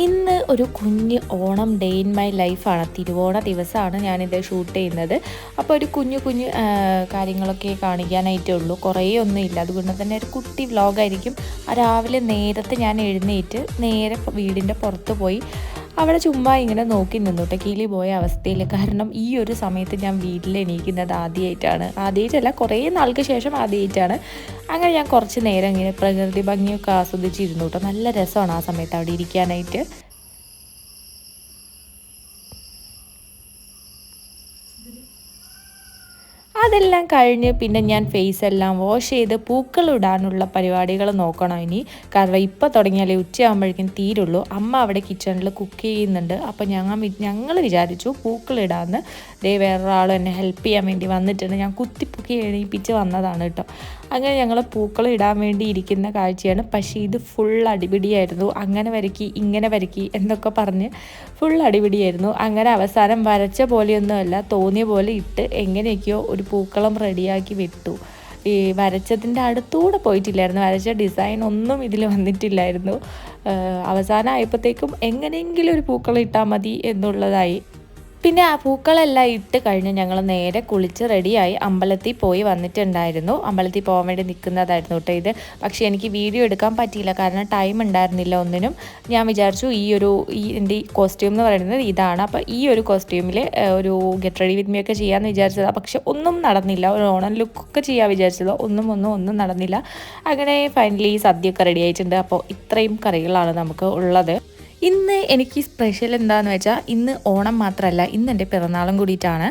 ഇന്ന് ഒരു കുഞ്ഞ് ഓണം ഡേ ഇൻ മൈ ലൈഫാണ്. തിരുവോണ ദിവസമാണ് ഞാനിത് ഷൂട്ട് ചെയ്യുന്നത്. അപ്പോൾ ഒരു കുഞ്ഞു കുഞ്ഞു കാര്യങ്ങളൊക്കെ കാണിക്കാനായിട്ടേ ഉള്ളൂ, കുറേ ഒന്നും ഇല്ല. അതുകൊണ്ട് തന്നെ ഒരു കുട്ടി വ്ലോഗായിരിക്കും. രാവിലെ നേരത്തെ ഞാൻ എഴുന്നേറ്റ് നേരെ വീടിൻ്റെ പുറത്ത് പോയി അവിടെ ചുമ്മാ ഇങ്ങനെ നോക്കി നിന്നുട്ടെ, കിളി പോയ അവസ്ഥയിൽ. കാരണം ഈ ഒരു സമയത്ത് ഞാൻ വീട്ടിൽ എണീക്കുന്നത് ആദ്യമായിട്ടല്ല, കുറേ നാൾക്ക് ശേഷം ആദ്യമായിട്ടാണ്. അങ്ങനെ ഞാൻ കുറച്ച് നേരം ഇങ്ങനെ പ്രകൃതി ഭംഗിയൊക്കെ ആസ്വദിച്ചിരുന്നു കേട്ടോ. നല്ല രസമാണ് ആ സമയത്ത് അവിടെ ഇരിക്കാനായിട്ട്. അതെല്ലാം കഴിഞ്ഞ് പിന്നെ ഞാൻ ഫേസെല്ലാം വാഷ് ചെയ്ത് പൂക്കളിടാനുള്ള പരിപാടികൾ നോക്കണം ഇനി. കാരണം ഇപ്പോൾ തുടങ്ങിയാലേ ഉച്ചയാകുമ്പോഴേക്കും തീരുള്ളൂ. അമ്മ അവിടെ കിച്ചണിൽ കുക്ക് ചെയ്യുന്നുണ്ട്. അപ്പോൾ ഞങ്ങൾ വിചാരിച്ചു പൂക്കളിടാമെന്ന്. വേറൊരാൾ എന്നെ ഹെൽപ്പ് ചെയ്യാൻ വേണ്ടി വന്നിട്ടുണ്ട്. ഞാൻ കുത്തിപ്പൊക്കി എണീപ്പിച്ച് വന്നതാണ് കേട്ടോ. അങ്ങനെ ഞങ്ങൾ പൂക്കളം ഇടാൻ വേണ്ടി ഇരിക്കുന്ന കാഴ്ചയാണ്. പക്ഷേ ഇത് ഫുൾ അടിപിടിയായിരുന്നു. അങ്ങനെ വരയ്ക്കി ഇങ്ങനെ വരയ്ക്കി എന്നൊക്കെ പറഞ്ഞ് ഫുൾ അടിപിടിയായിരുന്നു. അങ്ങനെ അവസാനം വരച്ച പോലെയൊന്നുമല്ല, തോന്നിയ പോലെ ഇട്ട് എങ്ങനെയൊക്കെയോ ഒരു പൂക്കളം റെഡിയാക്കി വിട്ടു. ഈ വരച്ചതിൻ്റെ അടുത്തൂടെ പോയിട്ടില്ലായിരുന്നു. വരച്ച ഡിസൈൻ ഒന്നും ഇതിൽ വന്നിട്ടില്ലായിരുന്നു. അവസാനം ആയപ്പോഴത്തേക്കും എങ്ങനെയെങ്കിലും ഒരു പൂക്കളം ഇട്ടാൽ മതി എന്നുള്ളതായി. പിന്നെ ആ പൂക്കളെല്ലാം ഇട്ട് കഴിഞ്ഞ് ഞങ്ങൾ നേരെ കുളിച്ച് റെഡിയായി അമ്പലത്തിൽ പോയി വന്നിട്ടുണ്ടായിരുന്നു. അമ്പലത്തിൽ പോകാൻ വേണ്ടി നിൽക്കുന്നതായിരുന്നു കേട്ടോ ഇത്. പക്ഷേ എനിക്ക് വീഡിയോ എടുക്കാൻ പറ്റിയില്ല, കാരണം ടൈം ഉണ്ടായിരുന്നില്ല ഒന്നിനും. ഞാൻ വിചാരിച്ചു എൻ്റെ കോസ്റ്റ്യൂം എന്ന് പറയുന്നത് ഇതാണ്. അപ്പോൾ ഈ ഒരു കോസ്റ്റ്യൂമിൽ ഒരു ഗെറ്റ് റെഡി വിത്ത് മീ ഒക്കെ ചെയ്യാമെന്ന് വിചാരിച്ചതാണ്. പക്ഷെ ഒന്നും നടന്നില്ല. ഒരു ഓണം ലുക്കൊക്കെ ചെയ്യാൻ വിചാരിച്ചത് ഒന്നും നടന്നില്ല. അങ്ങനെ ഫൈനലി സദ്യയൊക്കെ റെഡി ആയിട്ടുണ്ട്. അപ്പോൾ ഇത്രയും കറികളാണ് നമുക്ക് ഉള്ളത്. ഇന്ന് എനിക്ക് സ്പെഷ്യൽ എന്താണെന്ന് വെച്ചാൽ, ഇന്ന് ഓണം മാത്രമല്ല, ഇന്ന് എൻ്റെ പിറന്നാളും കൂടിയിട്ടാണ്.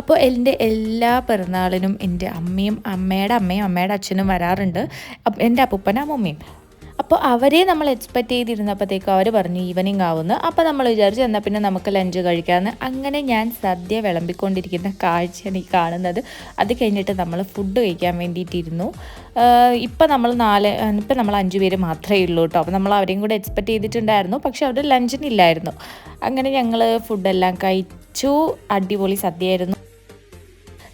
അപ്പോൾ എൻ്റെ എല്ലാ പിറന്നാളിനും എൻ്റെ അമ്മയുടെ അമ്മയും അമ്മയുടെ അച്ഛനും വരാറുണ്ട്, എൻ്റെ അപ്പൂപ്പനും അമ്മൂമ്മയും. അപ്പോൾ അവരെ നമ്മൾ എക്സ്പെക്റ്റ് ചെയ്തിരുന്നപ്പോഴത്തേക്കും അവർ പറഞ്ഞു ഈവനിങ് ആവുന്നു. അപ്പോൾ നമ്മൾ വിചാരിച്ചു എന്നാൽ പിന്നെ നമുക്ക് ലഞ്ച് കഴിക്കാമെന്ന്. അങ്ങനെ ഞാൻ സദ്യ വിളമ്പിക്കൊണ്ടിരിക്കുന്ന കാഴ്ചയാണ് ഈ കാണുന്നത്. അത് കഴിഞ്ഞിട്ട് നമ്മൾ ഫുഡ് കഴിക്കാൻ വേണ്ടിയിട്ടിരുന്നു. ഇപ്പം നമ്മൾ 5 പേര് മാത്രമേ ഉള്ളൂ കേട്ടോ. അപ്പോൾ നമ്മൾ അവരെയും കൂടെ എക്സ്പെക്റ്റ് ചെയ്തിട്ടുണ്ടായിരുന്നു, പക്ഷെ അവർ ലഞ്ചിനില്ലായിരുന്നു. അങ്ങനെ ഞങ്ങൾ ഫുഡെല്ലാം കഴിച്ചു. അടിപൊളി സദ്യയായിരുന്നു.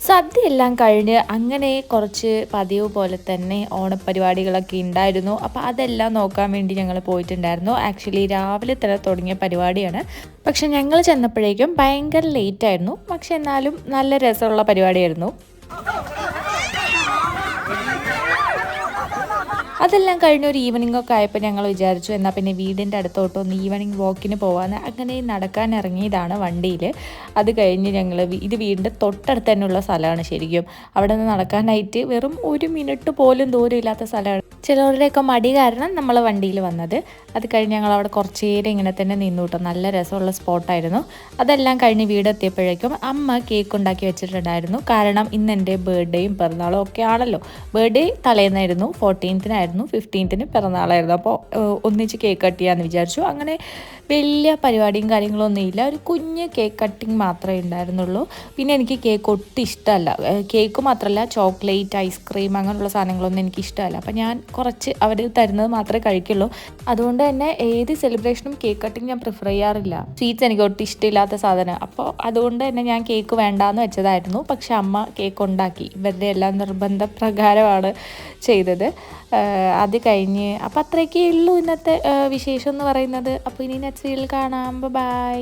സദ്യ എല്ലാം കഴിഞ്ഞ് അങ്ങനെ കുറച്ച് പതിവ് പോലെ തന്നെ ഓണപ്പരിപാടികളൊക്കെ ഉണ്ടായിരുന്നു. അപ്പോൾ അതെല്ലാം നോക്കാൻ വേണ്ടി ഞങ്ങൾ പോയിട്ടുണ്ടായിരുന്നു. ആക്ച്വലി രാവിലെ തന്നെ തുടങ്ങിയ പരിപാടിയാണ്. പക്ഷെ ഞങ്ങൾ ചെന്നപ്പോഴേക്കും ഭയങ്കര ലേറ്റായിരുന്നു. പക്ഷെ എന്നാലും നല്ല രസമുള്ള പരിപാടിയായിരുന്നു. അതെല്ലാം കഴിഞ്ഞ ഒരു ഈവനിങ് ഒക്കെ ആയപ്പോൾ ഞങ്ങൾ വിചാരിച്ചു എന്നാൽ പിന്നെ വീടിൻ്റെ അടുത്തോട്ട് ഒന്ന് ഈവനിങ് വാക്കിന് പോകാമെന്ന്. അങ്ങനെ നടക്കാൻ ഇറങ്ങിയതാണ് വണ്ടിയിൽ. അത് കഴിഞ്ഞ് ഞങ്ങൾ ഇത് വീടിൻ്റെ തൊട്ടടുത്ത് തന്നെയുള്ള സ്ഥലമാണ് ശരിക്കും. അവിടെ നിന്ന് നടക്കാനായിട്ട് വെറും 1 മിനിറ്റ് പോലും ദൂരമില്ലാത്ത സ്ഥലമാണ്. ചിലവരുടെയൊക്കെ മടി കാരണം നമ്മൾ വണ്ടിയിൽ വന്നത്. അത് കഴിഞ്ഞ് ഞങ്ങൾ അവിടെ കുറച്ച് നേരം ഇങ്ങനെ തന്നെ നിന്നു കേട്ടോ. നല്ല രസമുള്ള സ്പോട്ടായിരുന്നു. അതെല്ലാം കഴിഞ്ഞ് വീടെത്തിയപ്പോഴേക്കും അമ്മ കേക്ക് ഉണ്ടാക്കി വെച്ചിട്ടുണ്ടായിരുന്നു. കാരണം ഇന്ന് എൻ്റെ ബർത്ത്ഡേയും പിറന്നാളും ഒക്കെ ആണല്ലോ. ബർത്ത്ഡേ തലേന്നായിരുന്നു, 14th 15th പിറന്നാളായിരുന്നു. അപ്പോൾ ഒന്നിച്ച് കേക്ക് കട്ട് ചെയ്യാമെന്ന് വിചാരിച്ചു. അങ്ങനെ വലിയ പരിപാടിയും കാര്യങ്ങളൊന്നും ഇല്ല, ഒരു കുഞ്ഞ് കേക്ക് കട്ടിങ് മാത്രമേ ഉണ്ടായിരുന്നുള്ളൂ. പിന്നെ എനിക്ക് കേക്ക് ഒട്ടും ഇഷ്ടമല്ല. കേക്ക് മാത്രമല്ല, ചോക്ലേറ്റ്, ഐസ്ക്രീം അങ്ങനെയുള്ള സാധനങ്ങളൊന്നും എനിക്ക് ഇഷ്ടമല്ല. അപ്പോൾ ഞാൻ കുറച്ച് അവർ തരുന്നത് മാത്രമേ കഴിക്കുള്ളൂ. അതുകൊണ്ട് തന്നെ ഏത് സെലിബ്രേഷനും കേക്ക് കട്ടിങ് ഞാൻ പ്രിഫർ ചെയ്യാറില്ല. സ്വീറ്റ്സ് എനിക്ക് ഒട്ടും ഇഷ്ടമില്ലാത്ത സാധനം. അപ്പോൾ അതുകൊണ്ട് തന്നെ ഞാൻ കേക്ക് വേണ്ടാന്ന് വെച്ചതായിരുന്നു. പക്ഷെ അമ്മ കേക്ക് ഉണ്ടാക്കി. ഇവരുടെ എല്ലാം നിർബന്ധപ്രകാരമാണ് ചെയ്തത്. അത് കഴിഞ്ഞ് അപ്പോൾ അത്രയൊക്കെ ഉള്ളൂ ഇന്നത്തെ വിശേഷം എന്ന് പറയുന്നത്. അപ്പോൾ ഇനി നെക്സ്റ്റ് വീഡിയോയിൽ കാണാം. ബൈ.